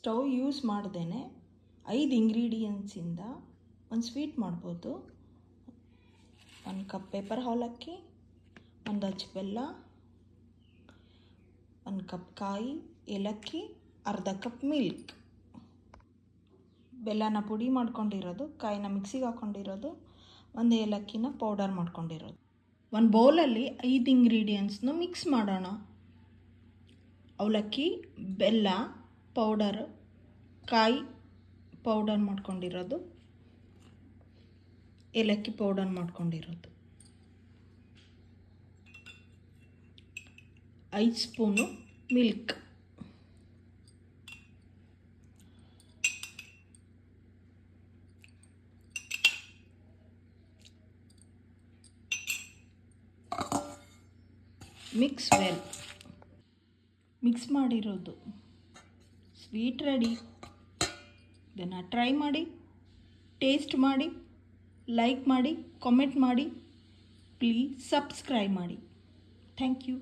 Stove use ಮಾಡ್ದೇ 5 ಇಂಗ್ರೀಡಿಯೆಂಟ್ಸಿಂದ ಒಂದು sweet ಮಾಡ್ಬೋದು. 1 ಕಪ್ ಪೇಪರ್ ಅವಲಕ್ಕಿ, 1 ಅಚ್ಚು ಬೆಲ್ಲ, 1 ಕಪ್ ಕಾಯಿ ಏಲಕ್ಕಿ, ಅರ್ಧ ಕಪ್ ಮಿಲ್ಕ್. ಬೆಲ್ಲನ ಪುಡಿ ಮಾಡ್ಕೊಂಡಿರೋದು, ಕಾಯಿನ ಮಿಕ್ಸಿಗೆ ಹಾಕ್ಕೊಂಡಿರೋದು, 1 ಏಲಕ್ಕಿನ ಪೌಡರ್ ಮಾಡ್ಕೊಂಡಿರೋದು. ಒಂದು ಬೌಲಲ್ಲಿ 5 ಇಂಗ್ರೀಡಿಯೆಂಟ್ಸ್ನ ಮಿಕ್ಸ್ ಮಾಡೋಣ. ಅವಲಕ್ಕಿ, ಬೆಲ್ಲ ಪೌಡರ್, ಕಾಯಿ ಪೌಡರ್ ಮಾಡ್ಕೊಂಡಿರೋದು, ಏಲಕ್ಕಿ ಪೌಡರ್ ಮಾಡ್ಕೊಂಡಿರೋದು, 5 spoon milk, mix well. Mix ಮಾಡಿರೋದು ಸ್ವೀಟ್ ರೆಡಿ. ಇದನ್ನು ಟ್ರೈ ಮಾಡಿ, ಟೇಸ್ಟ್ ಮಾಡಿ, ಲೈಕ್ ಮಾಡಿ, ಕಾಮೆಂಟ್ ಮಾಡಿ, ಪ್ಲೀಸ್ ಸಬ್ಸ್ಕ್ರೈಬ್ ಮಾಡಿ. Thank you.